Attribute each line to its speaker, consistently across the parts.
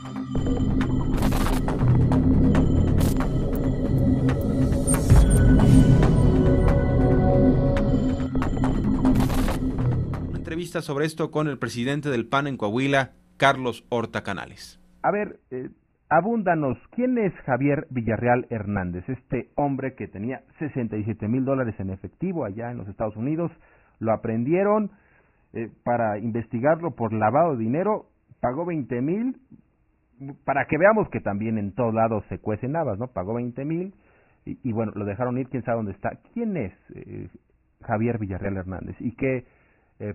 Speaker 1: Una entrevista sobre esto con el presidente del PAN en Coahuila, Carlos Horta Canales.
Speaker 2: A ver, abúndanos, ¿quién es Javier Villarreal Hernández? Este hombre que tenía $67,000 en efectivo allá en los Estados Unidos, lo aprendieron para investigarlo por lavado de dinero, pagó 20,000, para que veamos que también en todos lados se cuecen habas, ¿no? Pagó 20,000 y bueno, lo dejaron ir, quién sabe dónde está. ¿Quién es Javier Villarreal Hernández y qué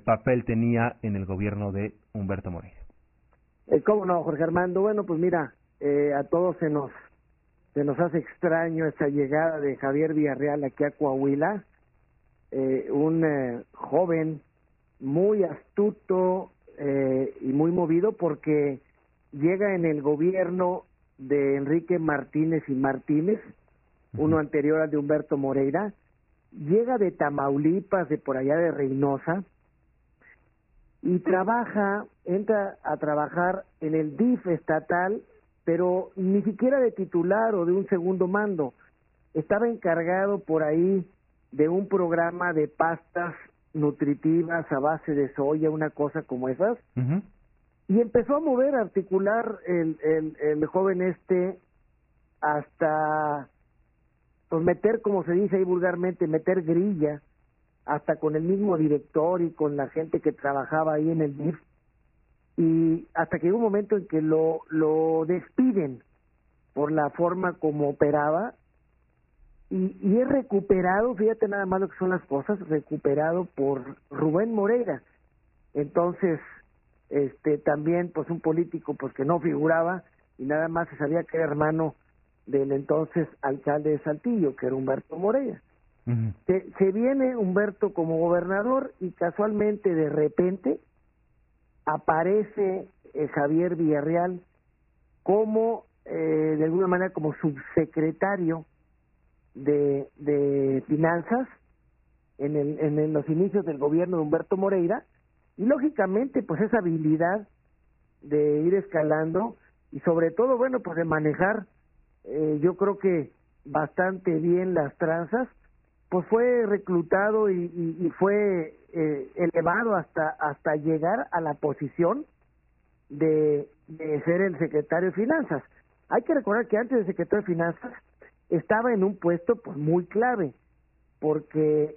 Speaker 2: papel tenía en el gobierno de Humberto Moreira?
Speaker 3: ¿Cómo no, Jorge Armando? Bueno, pues mira, a todos se nos hace extraño esa llegada de Javier Villarreal aquí a Coahuila, un joven muy astuto y muy movido porque llega en el gobierno de Enrique Martínez y Martínez, uno anterior al de Humberto Moreira, llega de Tamaulipas, de por allá de Reynosa, y entra a trabajar en el DIF estatal, pero ni siquiera de titular o de un segundo mando. Estaba encargado por ahí de un programa de pastas nutritivas a base de soya, una cosa como esas, y empezó a mover, a articular el joven hasta pues meter, como se dice ahí vulgarmente, meter grilla, hasta con el mismo director y con la gente que trabajaba ahí en el DIF, y hasta que llegó un momento en que lo despiden por la forma como operaba, y es recuperado, fíjate nada más lo que son las cosas, recuperado por Rubén Moreira. Entonces, también pues un político pues que no figuraba y nada más se sabía que era hermano del entonces alcalde de Saltillo, que era Humberto Moreira. Se viene Humberto como gobernador y casualmente de repente aparece Javier Villarreal como de alguna manera como subsecretario de finanzas en los inicios del gobierno de Humberto Moreira, y lógicamente pues esa habilidad de ir escalando y sobre todo bueno pues de manejar yo creo que bastante bien las tranzas, pues fue reclutado y fue elevado hasta llegar a la posición de ser el secretario de Finanzas. Hay que recordar que antes de secretario de Finanzas estaba en un puesto pues muy clave, porque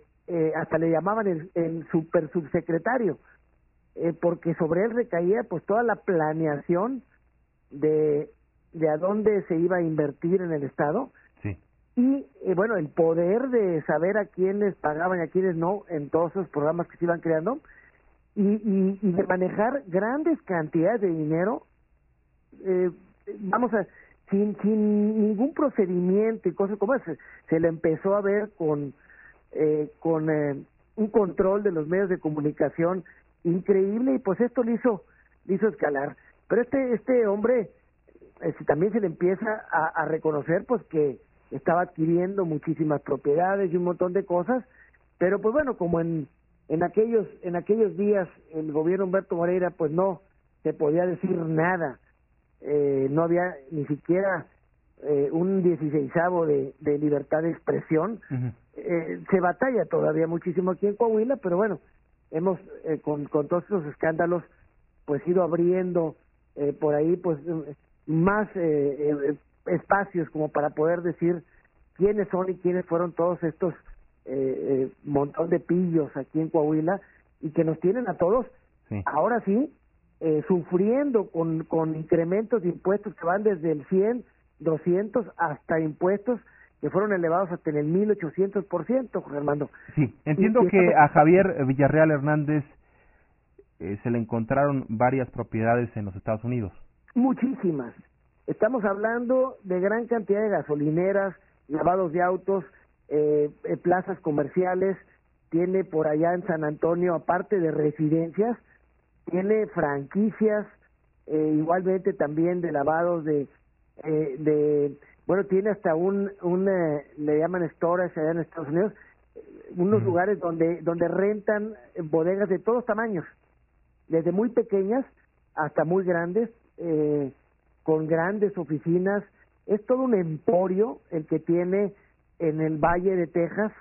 Speaker 3: hasta le llamaban el super subsecretario, porque sobre él recaía pues toda la planeación de a dónde se iba a invertir en el Estado.
Speaker 2: Sí.
Speaker 3: Y bueno, el poder de saber a quiénes pagaban y a quiénes no en todos esos programas que se iban creando, y de manejar grandes cantidades de dinero, sin ningún procedimiento y cosas como eso. Se le empezó a ver con un control de los medios de comunicación increíble, y pues esto le hizo escalar. Pero este hombre también se le empieza a reconocer pues que estaba adquiriendo muchísimas propiedades y un montón de cosas, pero pues bueno, como en aquellos días el gobierno Humberto Moreira pues no se podía decir nada, no había ni siquiera un 16avo de libertad de expresión. Se batalla todavía muchísimo aquí en Coahuila, pero bueno, hemos con todos esos escándalos pues ido abriendo por ahí pues más espacios como para poder decir quiénes son y quiénes fueron todos estos montón de pillos aquí en Coahuila, y que nos tienen a todos, sí, ahora sí, sufriendo con incrementos de impuestos que van desde el 100, 200 hasta impuestos que fueron elevados hasta en el 1800%, Jorge Armando.
Speaker 2: Sí, entiendo que a Javier Villarreal Hernández se le encontraron varias propiedades en los Estados Unidos.
Speaker 3: Muchísimas. Estamos hablando de gran cantidad de gasolineras, lavados de autos, plazas comerciales. Tiene por allá en San Antonio, aparte de residencias, tiene franquicias, igualmente también de lavados bueno, tiene hasta le llaman stores allá en Estados Unidos, unos lugares donde rentan bodegas de todos tamaños, desde muy pequeñas hasta muy grandes, con grandes oficinas. Es todo un emporio el que tiene en el Valle de Texas,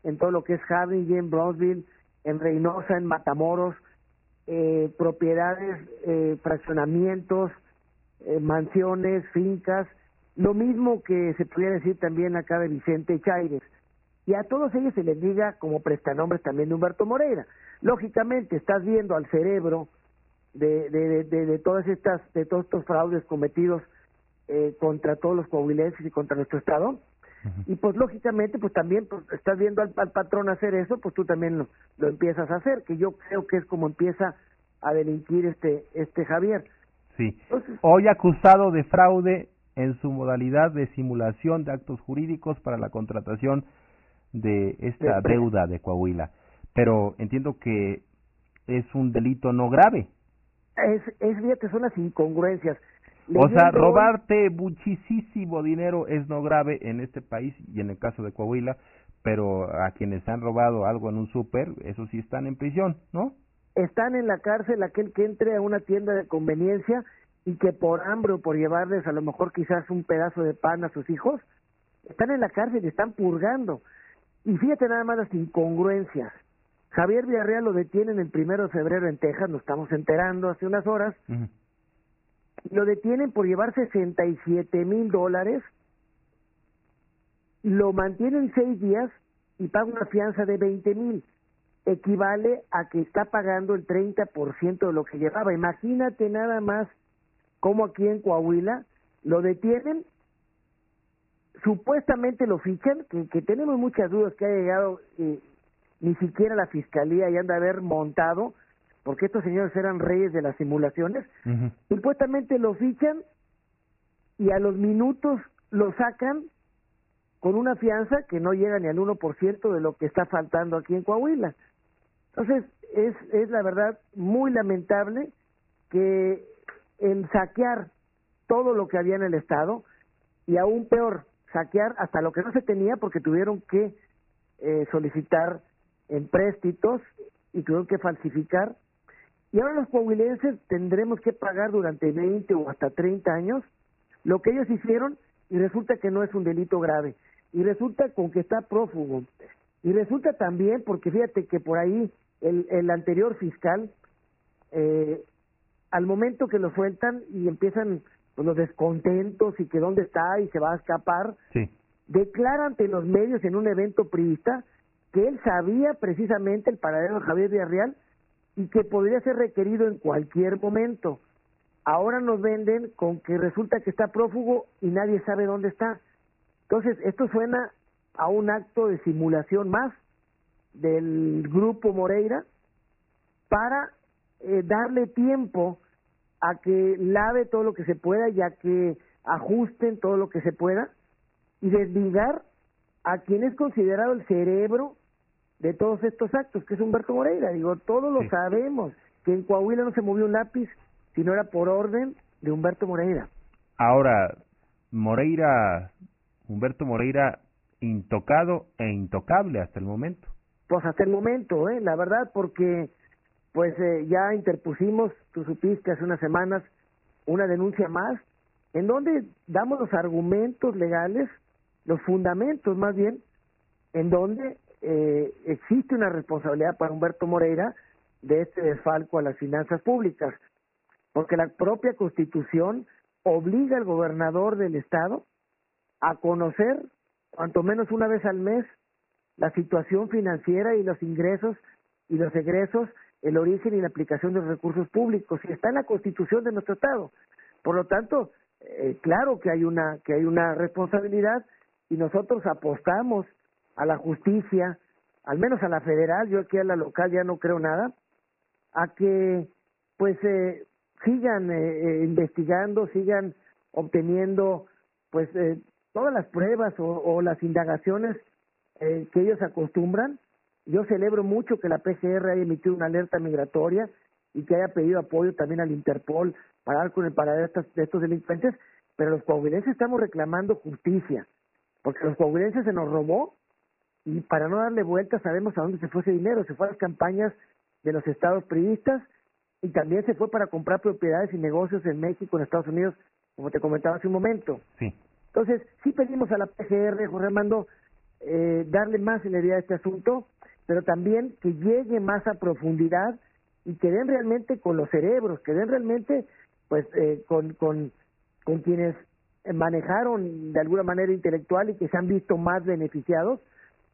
Speaker 3: en todo lo que es Harlingen, Brownsville, en Reynosa, en Matamoros, propiedades, fraccionamientos, mansiones, fincas, lo mismo que se pudiera decir también acá de Vicente Chaires. Y a todos ellos se les diga como prestanombres también de Humberto Moreira. Lógicamente estás viendo al cerebro de todos estos fraudes cometidos contra todos los coahuilenses y contra nuestro estado. Y pues lógicamente pues también pues, estás viendo al patrón hacer eso, pues tú también lo empiezas a hacer, que yo creo que es como empieza a delinquir este Javier.
Speaker 2: Sí.
Speaker 3: Entonces,
Speaker 2: Hoy acusado de fraude en su modalidad de simulación de actos jurídicos para la contratación de esta deuda de Coahuila. Pero entiendo que es un delito no grave.
Speaker 3: Fíjate, son las incongruencias.
Speaker 2: O sea, robarte muchísimo dinero es no grave en este país y en el caso de Coahuila, pero a quienes han robado algo en un súper, esos sí están en prisión, ¿no?
Speaker 3: Están en la cárcel aquel que entre a una tienda de conveniencia y que por hambre o por llevarles a lo mejor quizás un pedazo de pan a sus hijos, están en la cárcel y están purgando. Y fíjate nada más las incongruencias. Javier Villarreal lo detienen el 1 de febrero en Texas, nos estamos enterando hace unas horas. Lo detienen por llevar $67,000, lo mantienen 6 días y paga una fianza de 20,000. Equivale a que está pagando el 30% de lo que llevaba. Imagínate nada más cómo aquí en Coahuila lo detienen, supuestamente lo fichan, que tenemos muchas dudas que haya llegado ni siquiera la fiscalía y anda a haber montado, porque estos señores eran reyes de las simulaciones. Supuestamente lo fichan y a los minutos lo sacan con una fianza que no llega ni al 1% de lo que está faltando aquí en Coahuila. Entonces, es la verdad muy lamentable que el saquear todo lo que había en el Estado, y aún peor, saquear hasta lo que no se tenía, porque tuvieron que solicitar empréstitos y tuvieron que falsificar. Y ahora los coahuilenses tendremos que pagar durante 20 o hasta 30 años lo que ellos hicieron, y resulta que no es un delito grave, y resulta con que está prófugo, y resulta también porque fíjate que por ahí el anterior fiscal, al momento que lo sueltan y empiezan pues, los descontentos y que dónde está y se va a escapar, declara ante los medios en un evento priista que él sabía precisamente el paradero de Javier Villarreal y que podría ser requerido en cualquier momento. Ahora nos venden con que resulta que está prófugo y nadie sabe dónde está. Entonces, esto suena a un acto de simulación más del grupo Moreira para darle tiempo a que lave todo lo que se pueda y a que ajusten todo lo que se pueda y desligar a quien es considerado el cerebro de todos estos actos, que es Humberto Moreira. Digo, todos lo sabemos, que en Coahuila no se movió un lápiz si no era por orden de Humberto Moreira.
Speaker 2: Ahora, Humberto Moreira, intocado e intocable hasta el momento.
Speaker 3: Pues hasta el momento, la verdad, porque pues ya interpusimos, tú supiste hace unas semanas, una denuncia más, en donde damos los argumentos legales, los fundamentos más bien, en donde existe una responsabilidad para Humberto Moreira de este desfalco a las finanzas públicas, porque la propia Constitución obliga al gobernador del estado a conocer, cuanto menos una vez al mes, la situación financiera y los ingresos y los egresos, el origen y la aplicación de los recursos públicos, y está en la Constitución de nuestro estado. Por lo tanto, claro que hay una responsabilidad, y nosotros apostamos a la justicia, al menos a la federal, yo aquí a la local ya no creo nada, a que pues sigan investigando, sigan obteniendo pues todas las pruebas o las indagaciones que ellos acostumbran. Yo celebro mucho que la PGR haya emitido una alerta migratoria y que haya pedido apoyo también al Interpol para dar con el paradero de estos delincuentes, pero los coahuilenses estamos reclamando justicia, porque los coahuilenses se nos robó, y para no darle vueltas sabemos a dónde se fue ese dinero. Se fue a las campañas de los estados priistas y también se fue para comprar propiedades y negocios en México, en Estados Unidos, como te comentaba hace un momento.
Speaker 2: Sí.
Speaker 3: Entonces, sí pedimos a la PGR, José Armando, darle más celeridad a este asunto, pero también que llegue más a profundidad y que den realmente con los cerebros, que den realmente pues con quienes manejaron de alguna manera intelectual y que se han visto más beneficiados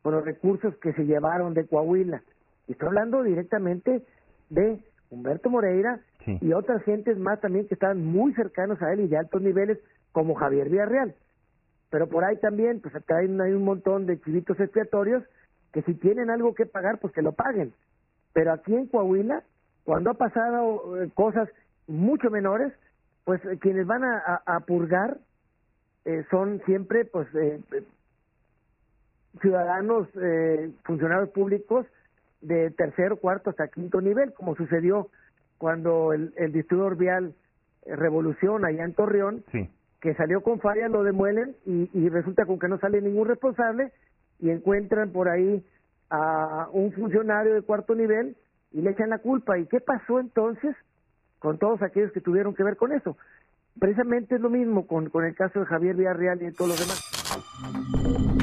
Speaker 3: por los recursos que se llevaron de Coahuila. Y estoy hablando directamente de Humberto Moreira,
Speaker 2: sí,
Speaker 3: y otras gentes más también que estaban muy cercanos a él y de altos niveles, como Javier Villarreal. Pero por ahí también, pues acá hay un montón de chivitos expiatorios que si tienen algo que pagar, pues que lo paguen. Pero aquí en Coahuila, cuando ha pasado cosas mucho menores, pues quienes van a purgar son siempre pues ciudadanos, funcionarios públicos de tercero, cuarto hasta quinto nivel, como sucedió cuando el distribuidor vial Revolución allá en Torreón,
Speaker 2: sí,
Speaker 3: que salió con falla, lo demuelen y resulta con que no sale ningún responsable y encuentran por ahí a un funcionario de cuarto nivel y le echan la culpa. ¿Y qué pasó entonces con todos aquellos que tuvieron que ver con eso? Precisamente es lo mismo con el caso de Javier Villarreal y de todos los demás.